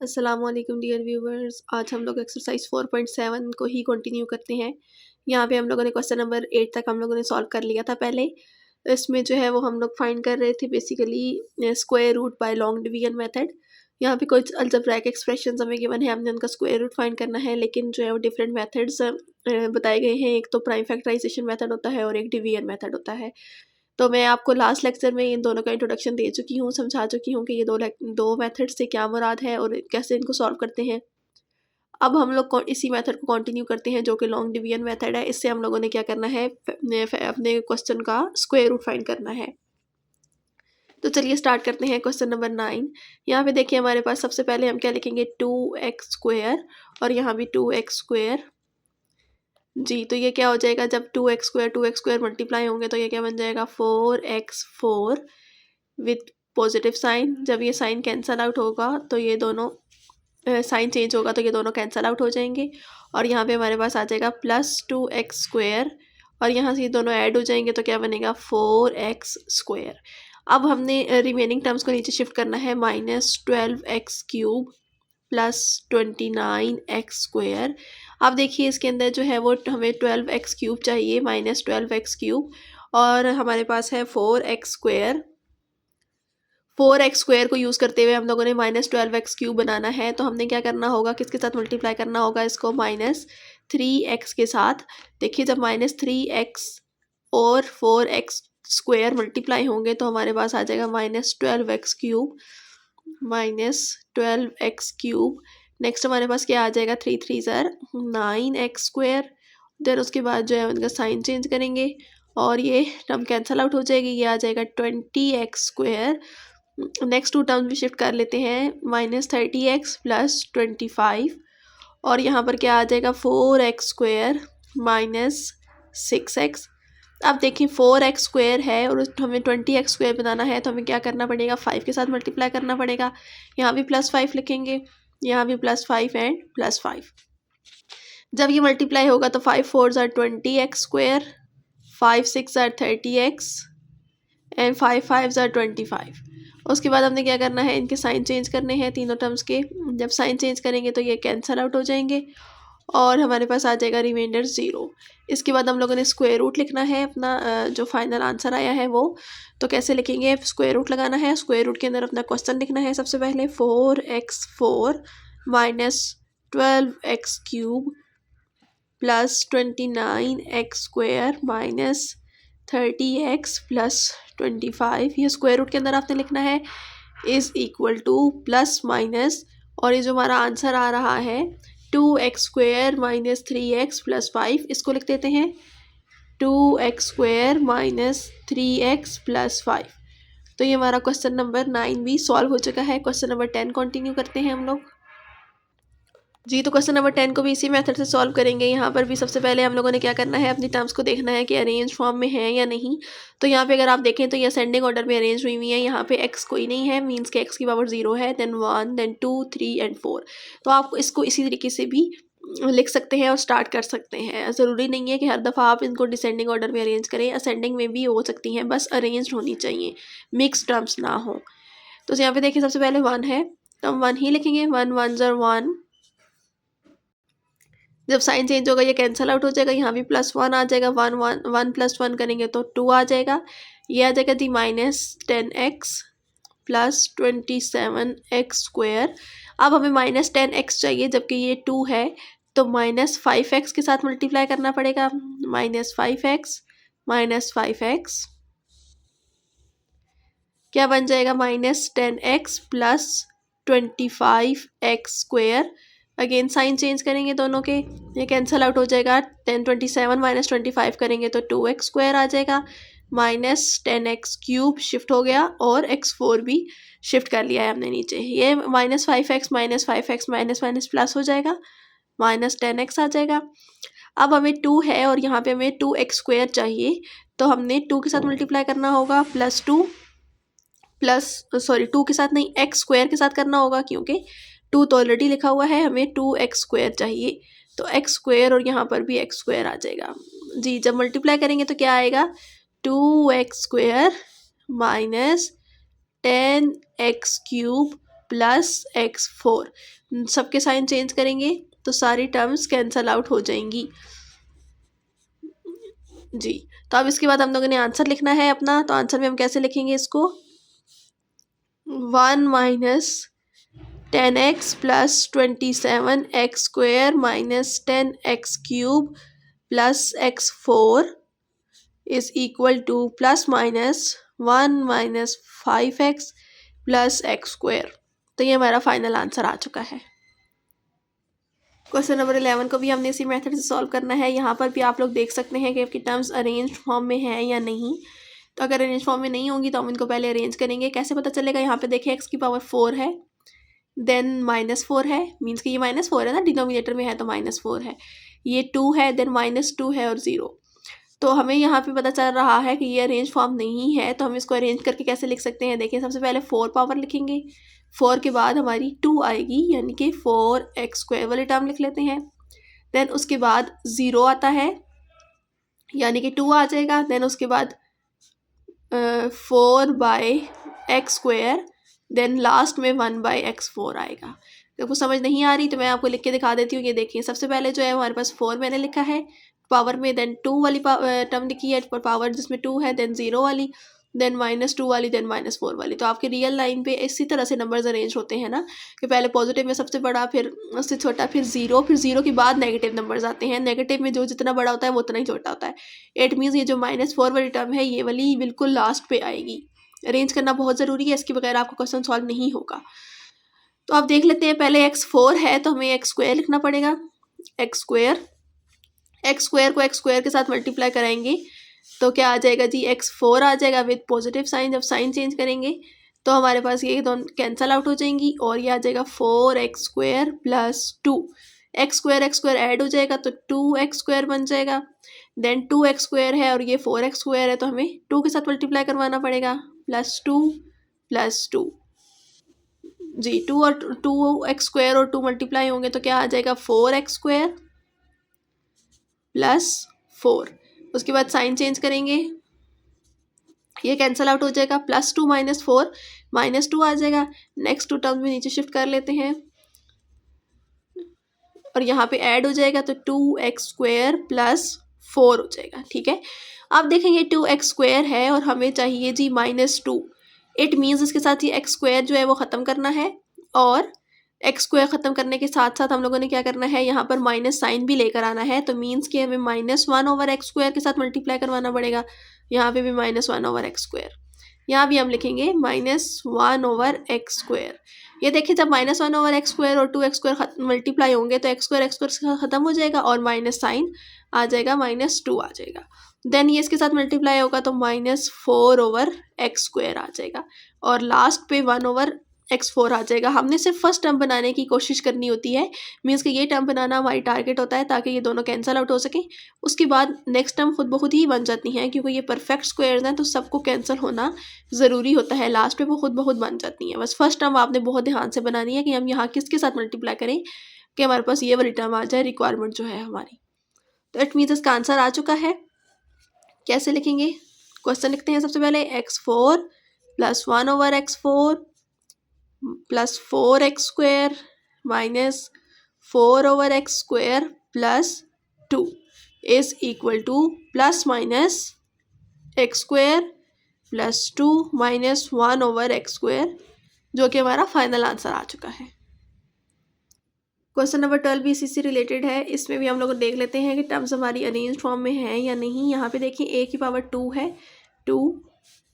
अस्सलामुअलैकुम dear viewers. आज हम लोग एक्सरसाइज 4.7 को ही कंटिन्यू करते हैं। यहाँ पे हम लोगों ने क्वेश्चन नंबर 8 तक हम लोगों ने सॉल्व कर लिया था पहले। इसमें जो है वो हम लोग फाइंड कर रहे थे basically square root by long division method. यहाँ पे कुछ अलजेब्राइक एक्सप्रेशंस हमें गिवन है, हमने उनका स्क्वायर रूट फाइंड करना है, लेकिन जो है वो डिफरेंट मेथड्स बताए गए हैं। एक तो प्राइम फैक्टराइजेशन मेथड होता है और एक डिवीजन मेथड होता है। तो मैं आपको लास्ट लेक्चर में इन दोनों का इंट्रोडक्शन दे चुकी हूँ, समझा चुकी हूँ कि ये दो मेथड से क्या मुराद है और कैसे इनको सॉल्व करते हैं। अब हम लोग इसी मेथड को कंटिन्यू करते हैं जो कि लॉन्ग डिवीजन मेथड है। इससे हम लोगों ने क्या करना है, अपने क्वेश्चन का स्क्वायर रूट फाइंड करना है। तो चलिए स्टार्ट करते हैं क्वेश्चन नंबर 9। यहाँ पे देखिए हमारे पास सबसे पहले हम क्या लिखेंगे, 2x² और यहाँ भी 2x²। जी, तो ये क्या हो जाएगा, जब 2x² मल्टीप्लाई होंगे तो ये क्या बन जाएगा, 4x4 विथ पॉजिटिव साइन। जब ये साइन कैंसल आउट होगा तो ये दोनों साइन चेंज होगा तो ये दोनों कैंसल आउट हो जाएंगे और यहाँ पे हमारे पास आ जाएगा +2x² और यहाँ से ये दोनों ऐड हो जाएंगे तो क्या बनेगा, 4x²। अब हमने रिमेनिंग टर्म्स को नीचे शिफ्ट करना है, -12x³ +29x²। अब देखिए इसके अंदर जो है वो हमें 12x³ चाहिए, -12x³ और हमारे पास है 4x²। 4x² को यूज़ करते हुए हम लोगों ने -12x³ बनाना है। तो हमने क्या करना होगा, किसके साथ मल्टीप्लाई करना होगा इसको, -3x के साथ। देखिए जब -3x और 4x² मल्टीप्लाई होंगे तो हमारे पास आ जाएगा -12x³। -12x³ नेक्स्ट हमारे पास क्या आ जाएगा, 3 3 9x²। देन उसके बाद जो है उनका साइन चेंज करेंगे और ये टर्म कैंसल आउट हो जाएगी, ये आ जाएगा 20x²। नेक्स्ट टू टर्म्स भी शिफ्ट कर लेते हैं, -30x +25 और यहाँ पर क्या आ जाएगा, 4x² -6x। अब देखिए 4x² है और हमें 20x² बनाना है तो हमें क्या करना पड़ेगा, 5 के साथ मल्टीप्लाई करना पड़ेगा। यहाँ भी +5 लिखेंगे, यहाँ भी +5 एंड +5। जब ये मल्टीप्लाई होगा तो 5 4 20x², 5 6 30x एंड 5 5 25। उसके बाद हमने क्या करना है, इनके साइन चेंज करने हैं तीनों टर्म्स के। जब साइन चेंज करेंगे तो ये कैंसल आउट हो जाएंगे और हमारे पास आ जाएगा रिमाइंडर 0। इसके बाद हम लोगों ने स्क्वायर रूट लिखना है अपना, जो फाइनल आंसर आया है वो। तो कैसे लिखेंगे, स्क्वायर रूट लगाना है। स्क्वायर रूट के अंदर अपना क्वेश्चन लिखना है सबसे पहले, 4x4 -12x³ +29x² -30x +25। ये स्क्वायर रूट के अंदर आपने लिखना है is equal to plus minus, और ये जो हमारा आंसर आ रहा है 2x² -3x +5, इसको लिख देते हैं 2x² -3x +5। तो ये हमारा क्वेश्चन नंबर 9 भी सॉल्व हो चुका है। क्वेश्चन नंबर 10 कंटिन्यू करते हैं हम लोग। जी, तो क्वेश्चन नंबर 10 को भी इसी मेथड से सॉल्व करेंगे। यहाँ पर भी सबसे पहले हम लोगों ने क्या करना है, अपनी टर्म्स को देखना है कि अरेंज फॉर्म में है या नहीं। तो यहाँ पे अगर आप देखें तो ये असेंडिंग ऑर्डर में अरेंज हुई हुई है। यहाँ पे x कोई नहीं है, मीन्स के x की पावर 0 है, देन 1 देन 2 3 एंड 4। तो आप इसको इसी तरीके से भी लिख सकते हैं और स्टार्ट कर सकते हैं। ज़रूरी नहीं है कि हर दफ़ा आप इनको डिसेंडिंग ऑर्डर में अरेंज करें, असेंडिंग में भी हो सकती हैं, बस अरेंज होनी चाहिए, मिक्स टर्म्स ना हो। तो यहाँ पे देखिए सबसे पहले 1 है तो हम 1 ही लिखेंगे, 1 1 1। जब साइन चेंज होगा ये कैंसल आउट हो जाएगा, यहाँ भी +1 आ जाएगा, 1 1 1 +1 करेंगे तो 2 आ जाएगा। ये आ जाएगा जी -10x +27x²। अब हमें -10x चाहिए जबकि ये 2 है, तो -5x के साथ मल्टीप्लाई करना पड़ेगा, -5x -5x क्या बन जाएगा, -10x +25x²। Again sine change करेंगे दोनों के, ये कैंसल आउट हो जाएगा, 10 27 -25 करेंगे तो 2x² आ जाएगा, -10x³ शिफ्ट हो गया और x4 भी शिफ्ट कर लिया है हमने नीचे। ये -5x -5x minus minus plus हो जाएगा, -10x आ जाएगा। अब हमें 2 है और यहाँ पे हमें 2x² चाहिए, तो हमने 2 के साथ मल्टीप्लाई करना होगा, +2 2 के साथ नहीं, x² के साथ करना होगा क्योंकि 2 तो ऑलरेडी लिखा हुआ है, हमें 2x² चाहिए। तो x² और यहाँ पर भी x² आ जाएगा। जी, जब मल्टीप्लाई करेंगे तो क्या आएगा, 2x² -10x³ प्लस x4, सबके साइन चेंज करेंगे तो सारी टर्म्स कैंसल आउट हो जाएंगी जी। तो अब इसके बाद हम लोगों ने आंसर लिखना है अपना। तो आंसर में हम कैसे लिखेंगे इसको, 1 minus 10x plus 27x² minus 10x³ plus x4 is equal to plus minus 1 minus 5x plus x²। तो ये हमारा फाइनल आंसर आ चुका है। क्वेश्चन नंबर 11 को भी हमने इसी मेथड से सॉल्व करना है। यहाँ पर भी आप लोग देख सकते हैं कि आपकी टर्म्स अरेंज फॉर्म में है या नहीं। तो अगर अरेंज फॉर्म में नहीं होंगी तो हम इनको पहले अरेंज करेंगे। कैसे पता चलेगा, यहाँ पे देखिए x की पावर 4 है, देन -4 है, मीन्स कि ये -4 है ना, डिनोमिनेटर में है तो -4 है, ये 2 है, देन -2 है और 0। तो हमें यहाँ पे पता चल रहा है कि ये अरेंज फॉर्म नहीं है। तो हम इसको अरेंज करके कैसे लिख सकते हैं, देखिए सबसे पहले 4 पावर लिखेंगे, 4 के बाद हमारी 2 आएगी, यानी कि 4x² वाली टर्म लिख लेते हैं। देन उसके बाद 0 आता है, यानी कि 2 आ जाएगा। देन उसके बाद 4/x², देन लास्ट में 1/x4 आएगा। तो आपको समझ नहीं आ रही तो मैं आपको लिख के दिखा देती हूँ। ये देखिए सबसे पहले जो है हमारे पास 4 मैंने लिखा है पावर में, देन 2 वाली टर्म लिखी है पावर जिसमें 2 है, देन 0 वाली, देन -2 वाली, देन -4 वाली। तो आपके रियल लाइन पे इसी तरह से नंबर्स अरेंज होते हैं ना, कि पहले पॉजिटिव में सबसे बड़ा, फिर उससे छोटा, फिर 0, फिर 0 के बाद नेगेटिव नंबर्स आते हैं। नेगेटिव में जो जितना बड़ा होता है वो उतना ही छोटा होता है। इट मीन्स ये जो -4 वाली टर्म है ये वाली बिल्कुल लास्ट पे आएगी। अरेंज करना बहुत ज़रूरी है, इसके बगैर आपका क्वेश्चन सॉल्व नहीं होगा। तो आप देख लेते हैं, पहले x4 है तो हमें x² लिखना पड़ेगा। x² को x² के साथ मल्टीप्लाई कराएंगे तो क्या आ जाएगा जी, x4 आ जाएगा विद पॉजिटिव साइन। जब साइन चेंज करेंगे तो हमारे पास ये दोनों कैंसल आउट हो जाएंगी और ये आ जाएगा 4x² प्लस 2। x² ऐड हो जाएगा तो 2x² बन जाएगा। देन 2x² है और ये 4x² है तो हमें 2 के साथ मल्टीप्लाई करवाना पड़ेगा, +2 + 2 जी। 2 और 2x² और 2 मल्टीप्लाई होंगे तो क्या आ जाएगा, 4x² प्लस 4। उसके बाद साइन चेंज करेंगे, ये कैंसल आउट हो जाएगा, +2 - 4 -2 आ जाएगा। नेक्स्ट 2 टर्म में नीचे शिफ्ट कर लेते हैं और यहाँ पे ऐड हो जाएगा तो 2x² प्लस 4 हो जाएगा। ठीक है, अब देखेंगे 2x² है और हमें चाहिए जी -2। इट मीन्स इसके साथ ये x² जो है वो ख़त्म करना है और x² ख़त्म करने के साथ साथ हम लोगों ने क्या करना है, यहाँ पर माइनस साइन भी लेकर आना है। तो मीन्स कि हमें -1/x² के साथ मल्टीप्लाई करवाना पड़ेगा। यहाँ पे भी -1/x², यहाँ भी हम लिखेंगे -1/x²। ये देखिए जब -1/x² और 2x² मल्टीप्लाई होंगे तो x² ख़त्म हो जाएगा और माइनस साइन आ जाएगा, -2 आ जाएगा। देन ये इसके साथ मल्टीप्लाई होगा तो -4/x² आ जाएगा और लास्ट पे 1/x4 आ जाएगा। हमने सिर्फ फर्स्ट टर्म बनाने की कोशिश करनी होती है, मीन्स कि ये टर्म बनाना हमारी टारगेट होता है ताकि ये दोनों कैंसल आउट हो सके। उसके बाद नेक्स्ट टर्म खुद ब खुद ही बन जाती हैं, क्योंकि ये परफेक्ट स्क्वायर्स हैं तो सबको कैंसिल होना ज़रूरी होता है, लास्ट पे वो खुद ब खुद बन जाती हैं। बस फर्स्ट टर्म आपने बहुत ध्यान से बनानी है कि हम यहाँ किसके साथ मल्टीप्लाई करें कि हमारे पास ये वाली टर्म आ जाए, रिक्वायरमेंट जो है हमारी। तो इट मीन्स इसका आंसर आ चुका है। कैसे लिखेंगे, क्वेश्चन लिखते हैं सबसे पहले, x4 + 1/x4 plus 4x² minus 4/x² plus 2 is equal to plus minus x² plus 2 minus 1/x², जो कि हमारा फाइनल आंसर आ चुका है। क्वेश्चन नंबर 12 भी इसी से रिलेटेड है। इसमें भी हम लोग देख लेते हैं कि टर्म्स हमारी अरेंज फॉर्म में है या नहीं। यहाँ पे देखिए a की पावर 2 है, 2,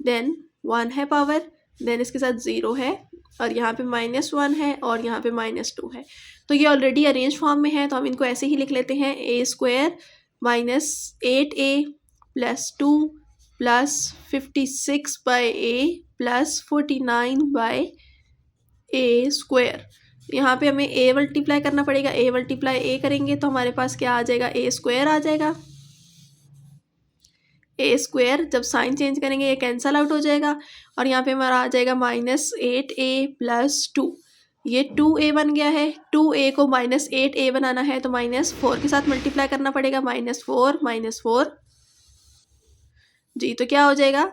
देन 1 है पावर, देन इसके साथ 0 है और यहाँ पे -1 है और यहाँ पे -2 है। तो ये ऑलरेडी अरेंज फॉर्म में है तो हम इनको ऐसे ही लिख लेते हैं, a² -8a plus 2 plus 56/a plus 49/a²। यहाँ पे हमें a मल्टीप्लाई करना पड़ेगा, a मल्टीप्लाई a करेंगे तो हमारे पास क्या आ जाएगा, a² आ जाएगा। a², जब साइन चेंज करेंगे ये कैंसल आउट हो जाएगा और यहाँ पे हमारा आ जाएगा -8a प्लस 2। ये 2a बन गया है, 2a को -8a बनाना है तो -4 के साथ मल्टीप्लाई करना पड़ेगा, -4 जी। तो क्या हो जाएगा,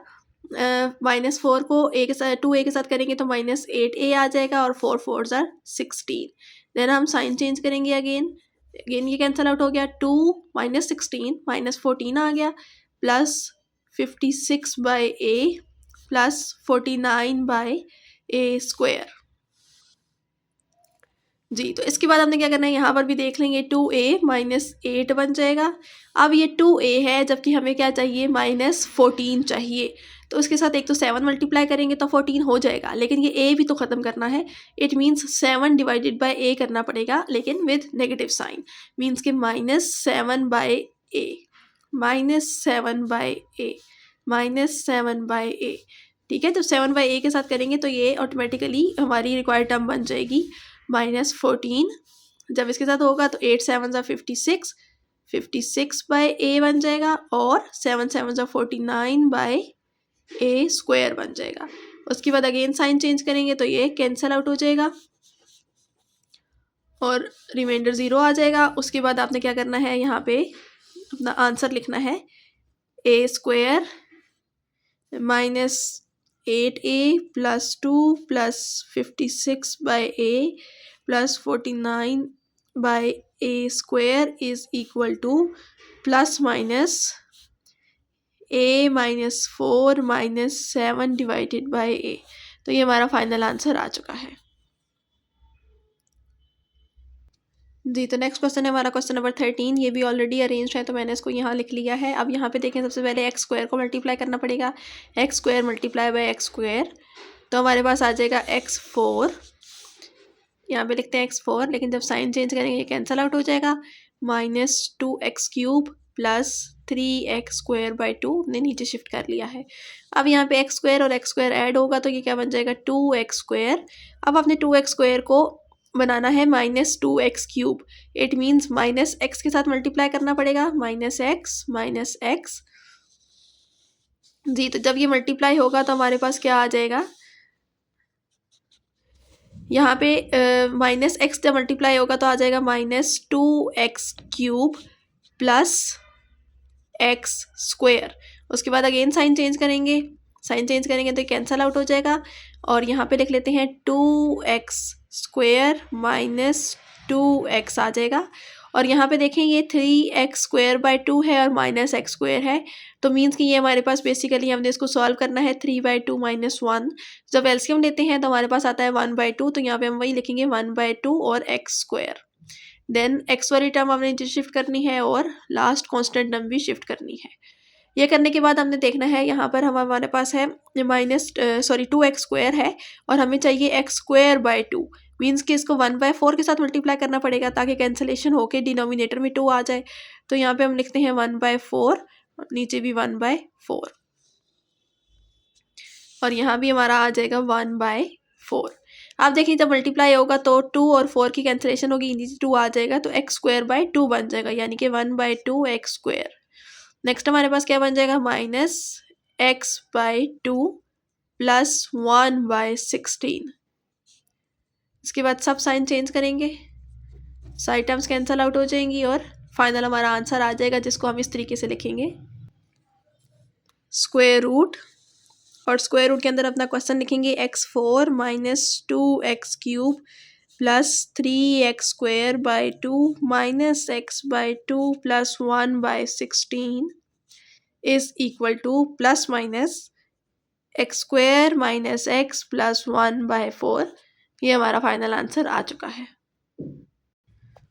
-4 को ए के साथ 2a के साथ करेंगे तो -8a आ जाएगा और 4 4s आर 16। देन हम साइन चेंज करेंगे अगेन ये कैंसिल आउट हो गया। 2 -16 -14 आ गया plus 56/a plus 49/a square. जी, तो इसके बाद हमने क्या करना है, यहाँ पर भी देख लेंगे 2a -8 बन जाएगा। अब ये 2a है जबकि हमें क्या चाहिए -14 चाहिए, तो इसके साथ एक तो 7 मल्टीप्लाई करेंगे तो 14 हो जाएगा, लेकिन ये a भी तो ख़त्म करना है। It means 7 divided by a करना पड़ेगा, लेकिन विद नेगेटिव साइन, मीन्स के -7/a -7/a। ठीक है, तो 7/a के साथ करेंगे तो ये ऑटोमेटिकली हमारी रिक्वायर्ड टर्म बन जाएगी -14। जब इसके साथ होगा तो 8 7s are 56/a बन जाएगा और 7 7s are 49/a स्क्वायर बन जाएगा। उसके बाद अगेन साइन चेंज करेंगे तो ये कैंसिल आउट हो जाएगा और रिमाइंडर 0 आ जाएगा। उसके बाद आपने क्या करना है, यहाँ पे अपना आंसर लिखना है a square -8a plus 2 plus 56/a plus 49/a square is equal to plus minus a -4 -7 divided by a। तो ये हमारा फाइनल आंसर आ चुका है। जी, तो नेक्स्ट क्वेश्चन है हमारा क्वेश्चन नंबर 13। ये भी ऑलरेडी अरेंज्ड है तो मैंने इसको यहाँ लिख लिया है। अब यहाँ पे देखें, सबसे पहले एक्स स्क्वायर को मल्टीप्लाई करना पड़ेगा। X square multiply by x square, तो हमारे पास आ जाएगा x4। यहाँ पे लिखते हैं x4, लेकिन जब साइन चेंज करेंगे ये कैंसिल आउट हो जाएगा। -2x³ प्लस 3x² बाई 2 ने नीचे शिफ्ट कर लिया है। अब यहाँ पे एक्स स्क्वायर और एक्स स्क्वायर ऐड होगा तो ये क्या बन जाएगा 2x²। अब आपने 2x² को बनाना है -2x³। इट मीन्स -x के साथ मल्टीप्लाई करना पड़ेगा, -x। जी, तो जब ये मल्टीप्लाई होगा तो हमारे पास क्या आ जाएगा, यहाँ पे -x जब मल्टीप्लाई होगा तो आ जाएगा -2x³ प्लस x²। उसके बाद अगेन साइन चेंज करेंगे तो कैंसिल आउट हो जाएगा और यहाँ पे लिख लेते हैं 2x² माइनस 2x आ जाएगा। और यहाँ पे देखें ये 3x² बाई 2 है और -x² है, तो मीन्स कि ये हमारे पास बेसिकली हमने इसको सॉल्व करना है 3/2 - 1। जब एलसीएम लेते हैं तो हमारे पास आता है 1/2, तो यहाँ पे हम वही लिखेंगे 1/2 और x²। देन x वाली टर्म हमने नीचे शिफ्ट करनी है और लास्ट कांस्टेंट टर्म भी शिफ्ट करनी है। ये करने के बाद हमने देखना है, यहाँ पर हमारे पास है 2x² है और हमें चाहिए x² बाई 2। मीन्स कि इसको 1/4 के साथ मल्टीप्लाई करना पड़ेगा ताकि कैंसिलेशन होके डिनोमिनेटर में 2 आ जाए। तो यहाँ पे हम लिखते हैं 1/4, नीचे भी 1/4 और यहाँ भी हमारा आ जाएगा 1/4। आप देखिए जब मल्टीप्लाई होगा तो 2 और 4 की कैंसिलेशन होगी, नीचे 2 आ जाएगा तो x² बाई 2 बन जाएगा, यानी कि 1/2 x²। नेक्स्ट हमारे पास क्या बन जाएगा -x/2 प्लस 1/16। इसके बाद सब साइन चेंज करेंगे, साइड टर्म्स कैंसिल आउट हो जाएंगी और फाइनल हमारा आंसर आ जाएगा, जिसको हम इस तरीके से लिखेंगे स्क्वायर रूट। और स्क्वायर रूट के अंदर अपना क्वेश्चन लिखेंगे x4 - 2x³ plus 3x² by 2 minus x/2 plus 1/16 is equal to plus minus x² minus x plus 1/4। ये हमारा फाइनल आंसर आ चुका है।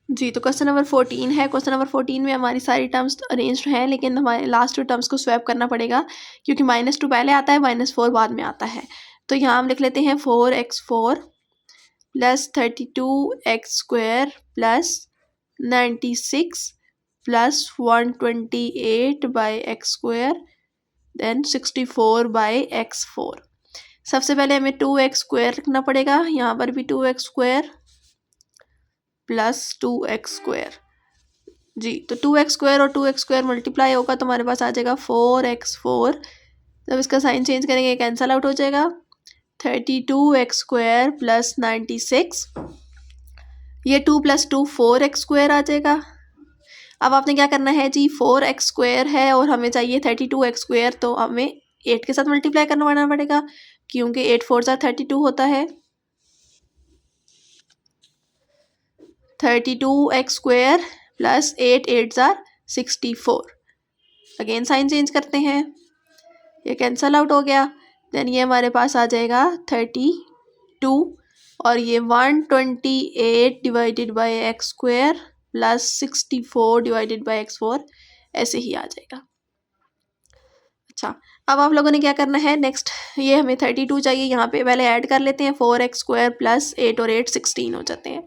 जी, तो क्वेश्चन नंबर 14 है। क्वेश्चन नंबर 14 में हमारी सारी टर्म्स अरेंज्ड हैं, लेकिन हमारे लास्ट 2 टर्म्स को स्वैप करना पड़ेगा क्योंकि -2 पहले आता है, -4 बाद में आता है। तो यहाँ हम लिख लेते हैं 4x4 plus 32x² plus 96 plus 128 by x², then 64 by x4। सबसे पहले हमें 2x² लिखना पड़ेगा, यहाँ पर भी 2x² प्लस 2x²। जी, तो 2x² और 2x² मल्टीप्लाई होगा तो हमारे पास आ जाएगा 4x4। जब इसका साइन चेंज करेंगे कैंसिल आउट हो जाएगा। 32x² प्लस 96, ये 2 + 2 4x² आ जाएगा। अब आपने क्या करना है जी, 4x² है और हमें चाहिए 32x², तो हमें 8 के साथ मल्टीप्लाई करवाना पड़ेगा, क्योंकि 8 4 ज़ा 32 होता है। 32x² प्लस 8 8 ज़ा 64। अगेन साइन चेंज करते हैं, ये कैंसल आउट हो गया। देन ये हमारे पास आ जाएगा 32 और ये 128 divided by x² plus 64 divided by x4 ऐसे ही आ जाएगा। अच्छा, अब आप लोगों ने क्या करना है नेक्स्ट, ये हमें 32 चाहिए, यहाँ पे पहले ऐड कर लेते हैं। 4x² प्लस 8 और 8 16 हो जाते हैं।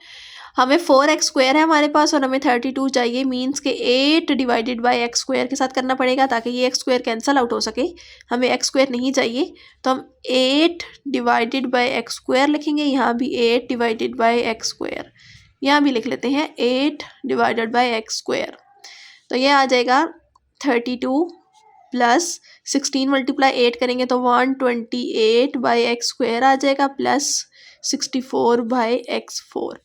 हमें 4x² है हमारे पास और हमें 32 चाहिए, मीन्स के 8 डिवाइडेड बाई x² के साथ करना पड़ेगा ताकि ये x² कैंसल आउट हो सके। हमें x² नहीं चाहिए, तो हम 8 डिवाइडेड बाई x² लिखेंगे। यहाँ भी 8 डिवाइडेड बाई x², यहाँ भी लिख लेते हैं 8 डिवाइडेड बाई x²। तो ये आ जाएगा 32 प्लस 16 मल्टीप्लाई 8 करेंगे तो 128 बाई x² आ जाएगा प्लस 64 बाई x4।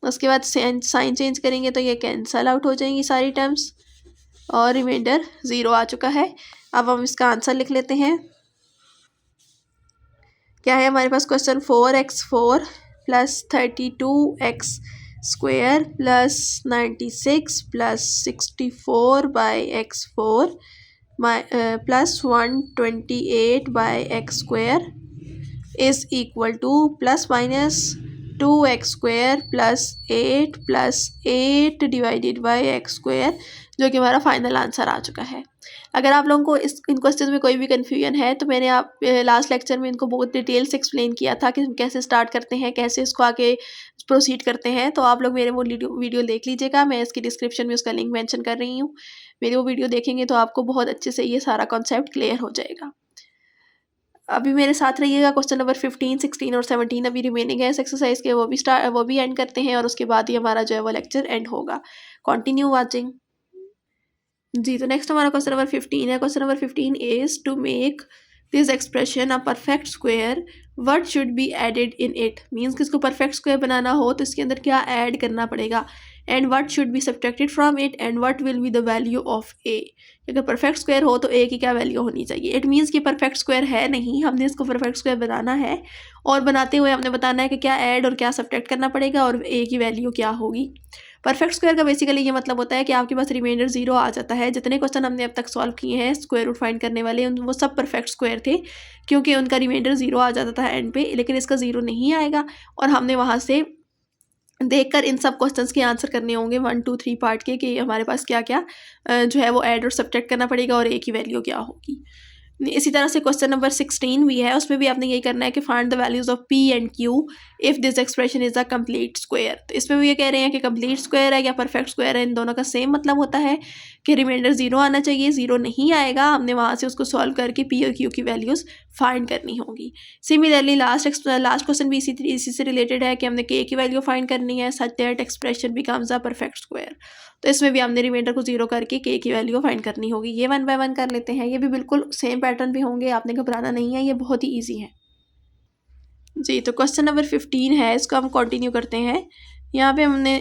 उसके बाद साइन चेंज करेंगे तो ये कैंसल आउट हो जाएंगी सारी टर्म्स और रिमाइंडर 0 आ चुका है। अब हम इसका आंसर लिख लेते हैं। क्या है हमारे पास question, 4x4 plus 32x² plus 96 plus 64 by x4 plus 128 by x² is equal to plus minus 2x² plus 8 plus 8 divided by x², जो कि हमारा फाइनल आंसर आ चुका है। अगर आप लोगों को इन क्वेश्चन में कोई भी कन्फ्यूजन है तो मैंने लास्ट लेक्चर में इनको बहुत डिटेल से एक्सप्लेन किया था कि हम कैसे स्टार्ट करते हैं, कैसे इसको आगे प्रोसीड करते हैं। तो आप लोग मेरे वो वीडियो देख लीजिएगा, मैं इसकी डिस्क्रिप्शन में उसका लिंक मेंशन कर रही हूँ। मेरी वो वीडियो देखेंगे तो आपको बहुत अच्छे से ये सारा कॉन्सेप्ट क्लियर हो जाएगा। अभी मेरे साथ रहिएगा। क्वेश्चन नंबर 15, 16 और 17 अभी रिमेनिंग है इस एक्सरसाइज के, वो भी एंड करते हैं और उसके बाद ही हमारा जो है वो लेक्चर एंड होगा। Continue watching. जी, तो नेक्स्ट हमारा क्वेश्चन नंबर 15 है। Question number 15 is to make this expression a perfect square what should be added in it. Means कि इसको परफेक्ट स्क्वायर बनाना हो तो इसके अंदर क्या ऐड करना पड़ेगा, and what should be subtracted from it and what will be the value of A. अगर परफेक्ट स्क्वायर हो तो ए की क्या वैल्यू होनी चाहिए। इट मीन्स कि परफेक्ट स्क्वायर है नहीं, हमने इसको परफेक्ट स्क्वायर बनाना है और बनाते हुए हमने बताना है कि क्या ऐड और क्या सब्ट्रैक्ट करना पड़ेगा और ए की वैल्यू क्या होगी। परफेक्ट स्क्वायर का बेसिकली ये मतलब होता है कि आपके पास रिमाइंडर 0 आ जाता है। जितने क्वेश्चन हमने अब तक सॉल्व किए हैं स्क्वायर रूट फाइंड करने वाले, वो सब परफेक्ट स्क्वायर थे क्योंकि उनका रिमाइंडर 0 आ जाता था एंड पे, लेकिन इसका 0 नहीं आएगा और हमने वहाँ से देखकर इन सब क्वेश्चंस के आंसर करने होंगे 1 2 3 पार्ट के कि हमारे पास क्या क्या जो है वो ऐड और सब्ट्रैक्ट करना पड़ेगा और ए की वैल्यू क्या होगी। इसी तरह से क्वेश्चन नंबर 16 भी है, उसमें भी आपने यही करना है कि find the values of P and Q if this expression is a complete square. तो इसमें भी ये कह रहे हैं कि कंप्लीट स्क्वायर है या परफेक्ट स्क्वायर है, इन दोनों का सेम मतलब होता है कि रिमाइंडर 0 आना चाहिए। 0 नहीं आएगा, हमने वहाँ से उसको सॉल्व करके पी और क्यू की वैल्यूज़ फाइंड करनी होगी। सिमिलरली लास्ट क्वेश्चन भी इसी से रिलेटेड है कि हमने के की वैल्यू फाइंड करनी है such that expression becomes a perfect square. तो इसमें भी हमने रिमाइंडर को 0 करके के की वैल्यू फाइंड करनी होगी। ये 1 बाय 1 कर लेते हैं। ये भी बिल्कुल सेम पैटर्न पे होंगे, आपने घबराना नहीं है, ये बहुत ही ईजी है। जी, तो क्वेश्चन नंबर 15 है, इसको हम कंटिन्यू करते हैं। यहाँ पे हमने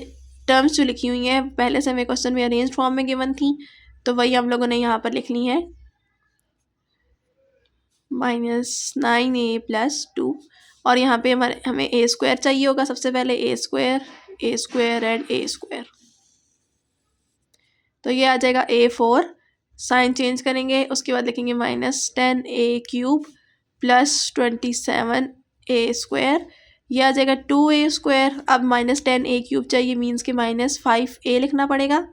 टर्म्स जो लिखी हुई हैं पहले से हमें क्वेश्चन में अरेंज फॉर्म में गिवन थी, तो वही हम लोगों ने यहाँ पर लिख ली है। -9a + 2 और यहाँ पे हमें ए स्क्वायर चाहिए होगा। सबसे पहले ए स्क्वायर एंड ए स्क्वायर, तो ये आ जाएगा A4। साइन चेंज करेंगे, उसके बाद लिखेंगे -10a³ + 27a², ये आ जाएगा 2a²। अब -10a³ चाहिए, मीन्स के -5a लिखना पड़ेगा।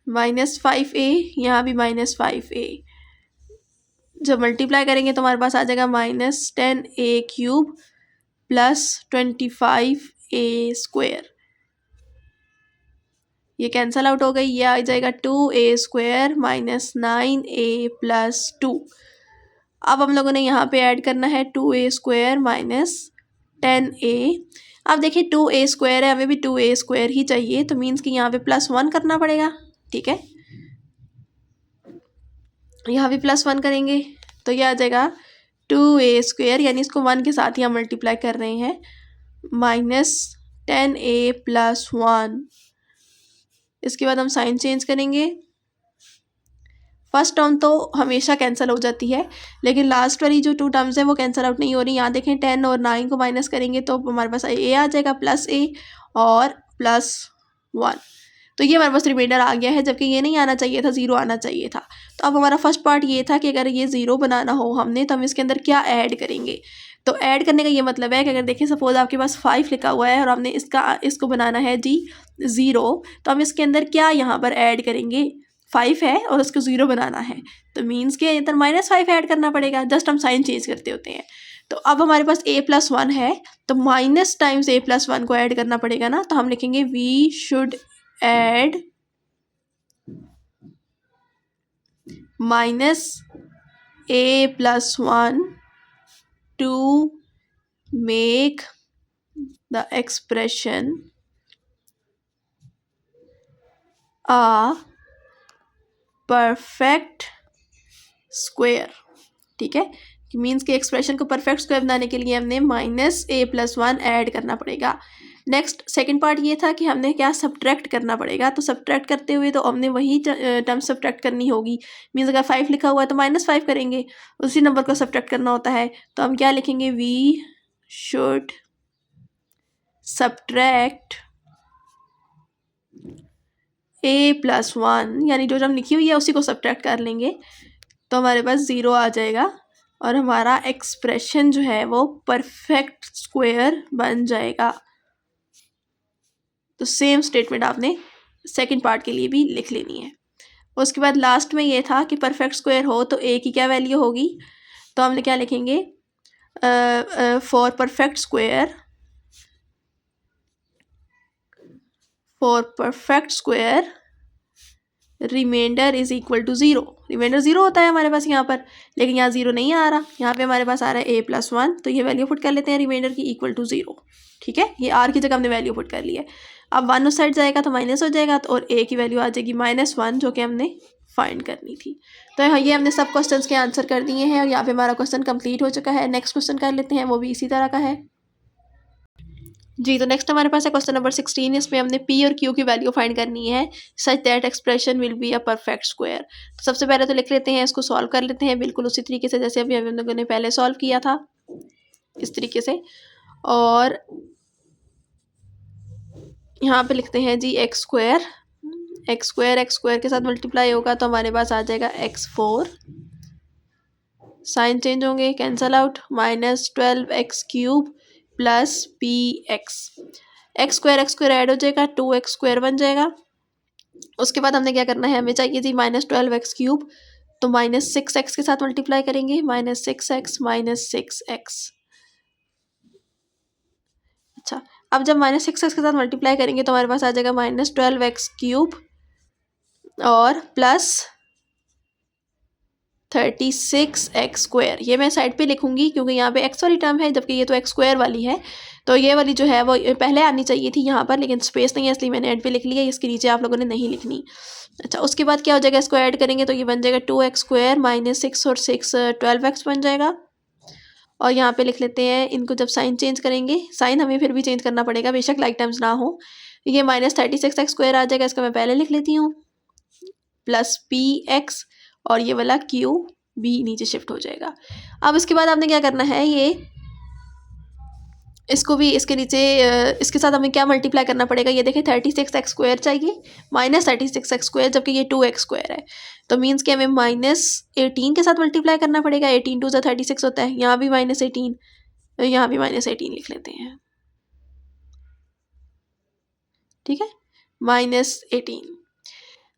-5a, यहाँ भी -5a। जब मल्टीप्लाई करेंगे तो हमारे पास आ जाएगा -10a³ + 25a²। ये कैंसल आउट हो गई, ये आ जाएगा 2a² - 9a + 2। अब हम लोगों ने यहाँ पे ऐड करना है 2a² - 10a। अब देखिए 2a² है, हमें भी 2a² ही चाहिए, तो मीन्स कि यहाँ पे +1 करना पड़ेगा। ठीक है, यहाँ भी +1 करेंगे तो ये आ जाएगा 2a², यानी इसको 1 के साथ ही हम मल्टीप्लाई कर रहे हैं, -10a + 1। इसके बाद हम साइन चेंज करेंगे, फर्स्ट टर्म तो हमेशा कैंसिल हो जाती है, लेकिन लास्ट वाली जो 2 टर्म्स है वो कैंसिल आउट नहीं हो रही। यहाँ देखें 10 और 9 को माइनस करेंगे तो हमारे पास ए आ जाएगा प्लस ए और प्लस 1, तो ये हमारे पास रिमाइंडर आ गया है, जबकि ये नहीं आना चाहिए था, 0 आना चाहिए था। तो अब हमारा फर्स्ट पार्ट ये था कि अगर ये 0 बनाना हो हमने तो हम इसके अंदर क्या ऐड करेंगे। तो ऐड करने का ये मतलब है कि अगर देखें सपोज आपके पास 5 लिखा हुआ है और हमने इसको बनाना है जी 0, तो हम इसके अंदर क्या यहाँ पर ऐड करेंगे, 5 है और उसको 0 बनाना है, तो मीन्स के इधर -5 ऐड करना पड़ेगा, जस्ट हम साइन चेंज करते होते हैं। तो अब हमारे पास a+1 है, तो माइनस टाइम्स a+1 को ऐड करना पड़ेगा ना, तो हम लिखेंगे we should add -a+1 to make the expression a perfect square। ठीक है, मीन्स के एक्सप्रेशन को परफेक्ट स्क्वायर बनाने के लिए हमने -a+1 ऐड करना पड़ेगा। नेक्स्ट सेकंड पार्ट ये था कि हमने क्या सब्ट्रैक्ट करना पड़ेगा, तो सब्ट्रैक्ट करते हुए तो हमने वही टर्म सब्ट्रैक्ट करनी होगी। मीन्स अगर 5 लिखा हुआ है तो -5 करेंगे, उसी नंबर को सब्ट्रैक्ट करना होता है, तो हम क्या लिखेंगे वी शुड सब्ट्रैक्ट a+1, यानी जो टर्म लिखी हुई है उसी को सब्ट्रैक्ट कर लेंगे, तो हमारे पास 0 आ जाएगा और हमारा एक्सप्रेशन जो है वो परफेक्ट स्क्वायर बन जाएगा। तो सेम स्टेटमेंट आपने सेकंड पार्ट के लिए भी लिख लेनी है। उसके बाद लास्ट में ये था कि परफेक्ट स्क्वायर हो तो ए की क्या वैल्यू होगी, तो हमने क्या लिखेंगे for perfect square remainder is equal to 0। Remainder 0 होता है हमारे पास यहाँ पर, लेकिन यहाँ 0 नहीं आ रहा, यहाँ पे हमारे पास आ रहा है a+1, तो ये वैल्यू पुट कर लेते हैं रिमाइंडर की इक्वल टू 0। ठीक है, ये r की जगह हमने वैल्यू पुट कर ली है। अब 1 उस साइड जाएगा तो माइनस हो जाएगा, तो और a की वैल्यू आ जाएगी -1 जो कि हमने फाइंड करनी थी। तो ये हमने सब क्वेश्चंस के आंसर कर दिए हैं और यहाँ पे हमारा क्वेश्चन कंप्लीट हो चुका है। नेक्स्ट क्वेश्चन कर लेते हैं, वो भी इसी तरह का है जी। तो नेक्स्ट हमारे पास है क्वेश्चन नंबर 16। इसमें हमने p और q की वैल्यू फाइंड करनी है such that expression will be a perfect square. तो सबसे पहले तो लिख लेते हैं, इसको सॉल्व कर लेते हैं बिल्कुल उसी तरीके से जैसे अभी हम लोगों ने पहले सॉल्व किया था, इस तरीके से। और यहाँ पे लिखते हैं जी x स्क्वायर के साथ मल्टीप्लाई होगा तो हमारे पास आ जाएगा x4, साइन चेंज होंगे, cancel out, -12x³ plus px, x square add हो जाएगा, 2x² बन जाएगा। उसके बाद हमने क्या करना है, हमें चाहिए जी -12x³, तो -6x के साथ मल्टीप्लाई करेंगे, -6x -6x। अच्छा, अब जब -6x के साथ मल्टीप्लाई करेंगे तो हमारे पास आ जाएगा -12x³ और प्लस 36x²। ये मैं साइड पे लिखूंगी क्योंकि यहाँ पे x वाली टर्म है जबकि ये तो x² वाली है, तो ये वाली जो है वो पहले आनी चाहिए थी यहाँ पर, लेकिन स्पेस नहीं है इसलिए मैंने एंड पे लिख लिया, इसके नीचे आप लोगों ने नहीं लिखनी। अच्छा, उसके बाद क्या हो जाएगा, इसको ऐड करेंगे तो ये बन जाएगा 2x² -6 और 6 12x बन जाएगा। और यहाँ पे लिख लेते हैं, इनको जब साइन चेंज करेंगे, साइन हमें फिर भी चेंज करना पड़ेगा बेशक लाइक टर्म्स ना हो, ये -36x² आ जाएगा, इसको मैं पहले लिख लेती हूँ, प्लस px और ये वाला q भी नीचे शिफ्ट हो जाएगा। अब इसके बाद आपने क्या करना है, ये इसको भी इसके नीचे इसके साथ हमें क्या मल्टीप्लाई करना पड़ेगा, ये देखें 36x² चाहिए -36x², जबकि ये 2x² है, तो मीन्स कि हमें -18 के साथ मल्टीप्लाई करना पड़ेगा। 18 2 36 होता है, यहाँ भी -18, यहाँ भी -18 लिख लेते हैं। ठीक है, -18।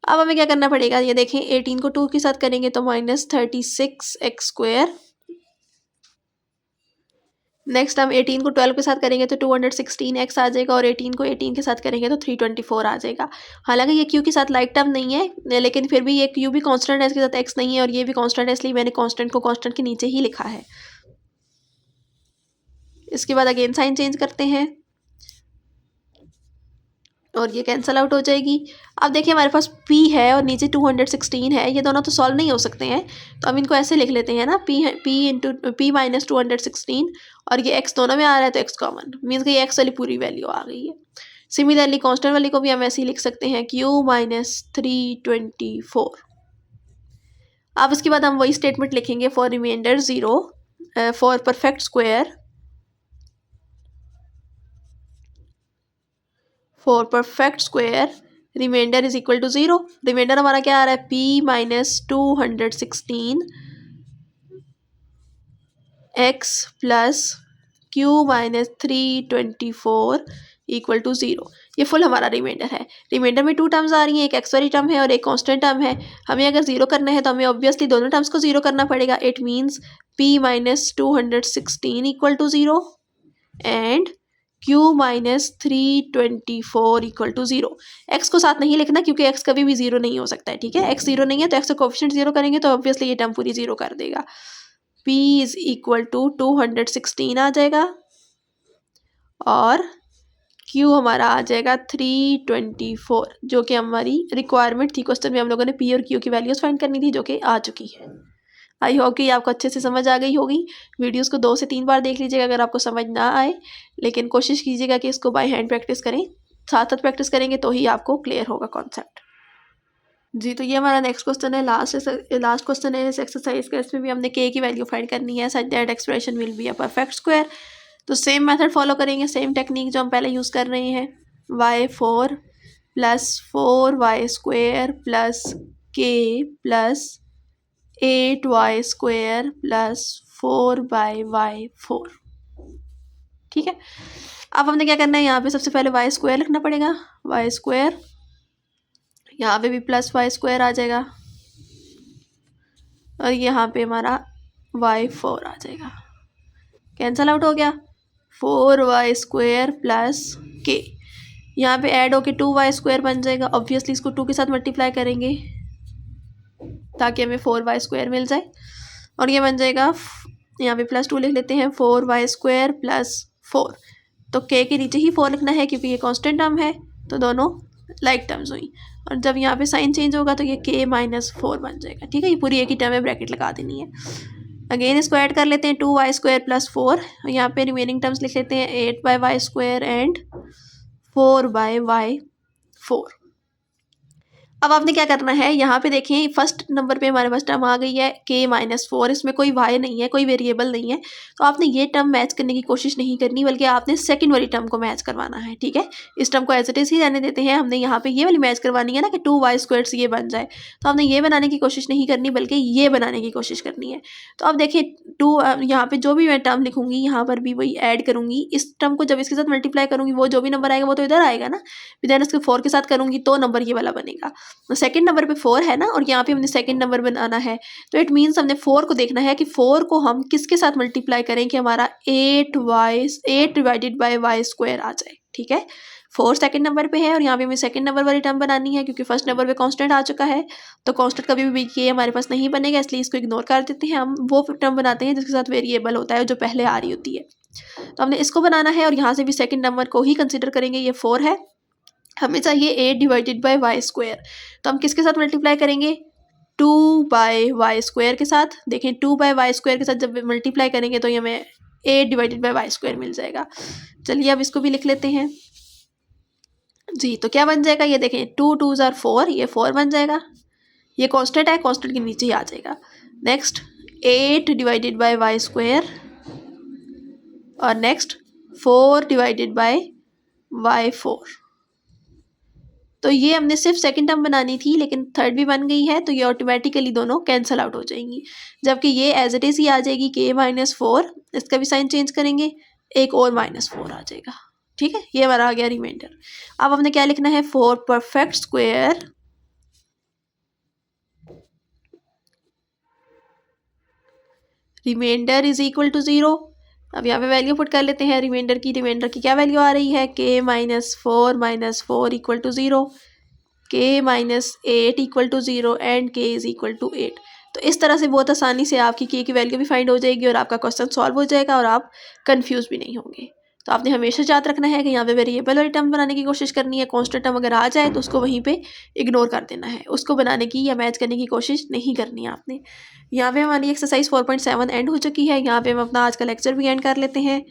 अब हमें क्या करना पड़ेगा, ये देखें 18 को 2 के साथ करेंगे तो -36x²। नेक्स्ट हम 18 को 12 के साथ करेंगे तो 216x आ जाएगा और 18 को 18 के साथ करेंगे तो 324 आ जाएगा। हालांकि ये q के साथ लाइक टर्म नहीं है, लेकिन फिर भी ये q भी कांस्टेंट है, इसके साथ x नहीं है और ये भी कांस्टेंट है, इसलिए मैंने कांस्टेंट को कांस्टेंट के नीचे ही लिखा है। इसके बाद अगेन साइन चेंज करते हैं और ये कैंसिल आउट हो जाएगी। अब देखिए हमारे पास p है और नीचे 216 है, ये दोनों तो सॉल्व नहीं हो सकते हैं, तो हम इनको ऐसे लिख लेते हैं ना, p -216 और ये x दोनों में आ रहा है तो x कॉमन, मीन्स कि ये x वाली पूरी वैल्यू आ गई है। सिमिलरली कांस्टेंट वाली को भी हम ऐसे ही लिख सकते हैं, q -324। अब उसके बाद हम वही स्टेटमेंट लिखेंगे for remainder 0 for perfect square, for perfect square remainder is equal to 0। Remainder हमारा क्या आ रहा है, p minus 216 x plus q minus 324 equal to 0। ये फुल हमारा रिमाइंडर है। रिमाइंडर में 2 टर्म्स आ रही हैं, एक एक्स वाली टर्म है और एक कांस्टेंट टर्म है। हमें अगर 0 करना है तो हमें ऑब्वियसली दोनों टर्म्स को 0 करना पड़ेगा। It means p minus 216 equal to 0 and q minus 324 equal to 0। x को साथ नहीं लिखना क्योंकि x कभी भी 0 नहीं हो सकता है, ठीक है। x 0 नहीं है तो x का कोफिशिएंट 0 करेंगे तो ऑब्वियसली ये टर्म पूरी 0 कर देगा। p इज इक्वल टू 216 आ जाएगा और q हमारा आ जाएगा 324, जो कि हमारी रिक्वायरमेंट थी। क्वेश्चन में हम लोगों ने p और q की वैल्यूज फाइंड करनी थी, जो कि आ चुकी है। आई होप कि आपको अच्छे से समझ आ गई होगी। वीडियोस को 2 से 3 बार देख लीजिएगा अगर आपको समझ ना आए, लेकिन कोशिश कीजिएगा कि इसको बाय हैंड प्रैक्टिस करें। साथ साथ प्रैक्टिस करेंगे तो ही आपको क्लियर होगा कॉन्सेप्ट। जी, तो ये हमारा नेक्स्ट क्वेश्चन है, लास्ट क्वेश्चन है इस एक्सरसाइज का। इसमें भी हमने k की वैल्यू फाइंड करनी है such that expression will be a perfect square. तो सेम मेथड फॉलो करेंगे, सेम टेक्निक जो हम पहले यूज़ कर रहे हैं। y4 plus 4y square plus k plus 8y square plus 4/y4, ठीक है। अब हमने क्या करना है, यहाँ पे सबसे पहले y स्क्वायर लिखना पड़ेगा। y स्क्वायर, यहाँ पे भी प्लस y स्क्वायर आ जाएगा और यहाँ पे हमारा y4 आ जाएगा। कैंसल आउट हो गया। 4y स्क्वायर प्लस k, यहाँ पे ऐड होके 2y स्क्वायर बन जाएगा। ऑब्वियसली इसको 2 के साथ मल्टीप्लाई करेंगे ताकि हमें 4y स्क्वायर मिल जाए और ये बन जाएगा, यहाँ पे प्लस 2 लिख लेते हैं, 4y स्क्वायर प्लस 4। तो k के नीचे ही 4 लिखना है क्योंकि ये कांस्टेंट टर्म है, तो दोनों लाइक टर्म्स हुई। और जब यहाँ पे साइन चेंज होगा तो ये k माइनस 4 बन जाएगा, ठीक है। ये पूरी एक ही टर्म है, ब्रैकेट लगा देनी है। अगेन इसको ऐड कर लेते हैं, 2y स्क्वायर प्लस 4। यहाँ पे रिमेनिंग टर्म्स लिख लेते हैं, 8/y स्क्वायर एंड 4/y4। अब आपने क्या करना है, यहाँ पे देखें फर्स्ट नंबर पे हमारे पास टर्म आ गई है k माइनस 4। इसमें कोई y नहीं है, कोई वेरिएबल नहीं है, तो आपने ये टर्म मैच करने की कोशिश नहीं करनी, बल्कि आपने सेकंड वाली टर्म को मैच करवाना है, ठीक है। इस टर्म को एज इट इज ही रहने देते हैं। हमने यहाँ पे ये वाली मैच करवानी है ना कि 2y स्क्वायर से ये बन जाए, तो आपने ये बनाने की कोशिश नहीं करनी बल्कि ये बनाने की कोशिश करनी है। तो अब देखिए 2, यहाँ पे जो भी मैं टर्म लिखूंगी यहाँ पर भी वही ऐड करूंगी। इस टर्म को जब इसके साथ मल्टीप्लाई करूंगी वो जो भी नंबर आएगा वो तो इधर आएगा ना, देन इसको 4 के साथ करूंगी तो नंबर ये वाला बनेगा। सेकंड नंबर पे 4 है ना और यहाँ पे हमने सेकंड नंबर बनाना है, तो इट मीन्स हमने 4 को देखना है कि 4 को हम किसके साथ मल्टीप्लाई करें कि हमारा 8 डिवाइडेड बाय y स्क्वायर आ जाए, ठीक है। 4 सेकंड नंबर पे है और यहाँ पे हमें सेकंड नंबर वाली टर्म बनानी है क्योंकि फर्स्ट नंबर पे कांस्टेंट आ चुका है, तो कांस्टेंट कभी भी के हमारे पास नहीं बनेगा, इसलिए इसको इग्नोर कर देते हैं। हम वो टर्म बनाते हैं जिसके साथ वेरिएबल होता है जो पहले आ रही होती है। तो हमने इसको बनाना है और यहाँ से भी सेकंड नंबर को ही कंसिडर करेंगे। ये 4 है, हमें चाहिए 8 डिवाइडेड बाय y स्क्वायर, तो हम किसके साथ मल्टीप्लाई करेंगे, 2/y स्क्वायर के साथ। देखें 2/y स्क्वायर के साथ जब मल्टीप्लाई करेंगे तो ये हमें 8 डिवाइडेड बाय y स्क्वायर मिल जाएगा। चलिए अब इसको भी लिख लेते हैं जी। तो क्या बन जाएगा, ये देखें 2 2s are 4, ये 4 बन जाएगा। ये कांस्टेंट है, कांस्टेंट के नीचे ही आ जाएगा। Next 8 divided by y square और नेक्स्ट 4 डिवाइडेड बाय y4। तो ये हमने सिर्फ सेकंड टर्म बनानी थी लेकिन थर्ड भी बन गई है, तो ये ऑटोमेटिकली दोनों कैंसिल आउट हो जाएंगी, जबकि ये एज इट इज ही आ जाएगी k माइनस 4। इसका भी साइन चेंज करेंगे, एक और -4 आ जाएगा, ठीक है। ये हमारा आ गया रिमाइंडर। अब हमने क्या लिखना है, for perfect square remainder is equal to 0। अब यहाँ पे वैल्यू पुट कर लेते हैं रिमाइंडर की। रिमाइंडर की क्या वैल्यू आ रही है, k minus 4 equal to 0, k minus 8 equal to 0 and k is equal to 8। तो इस तरह से बहुत आसानी से आपकी k की वैल्यू भी फाइंड हो जाएगी और आपका क्वेश्चन सॉल्व हो जाएगा और आप कंफ्यूज भी नहीं होंगे। तो आपने हमेशा याद रखना है कि यहाँ पे वेरिएबल वाली टर्म बनाने की कोशिश करनी है। कांस्टेंट टर्म अगर आ जाए तो उसको वहीं पे इग्नोर कर देना है, उसको बनाने की या मैच करने की कोशिश नहीं करनी है आपने। यहाँ पे हमारी एक्सरसाइज 4.7 एंड हो चुकी है। यहाँ पे हम अपना आज का लेक्चर भी एंड कर लेते हैं।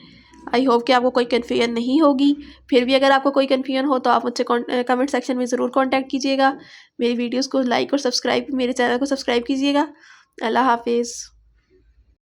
आई होप कि आपको कोई कन्फ्यूजन नहीं होगी। फिर भी अगर आपको कोई कन्फ्यूजन हो तो आप मुझसे कमेंट सेक्शन में ज़रूर कॉन्टैक्ट कीजिएगा। मेरी वीडियोज़ को लाइक और सब्सक्राइब, मेरे चैनल को सब्सक्राइब कीजिएगा। अल्लाह हाफ़िज़।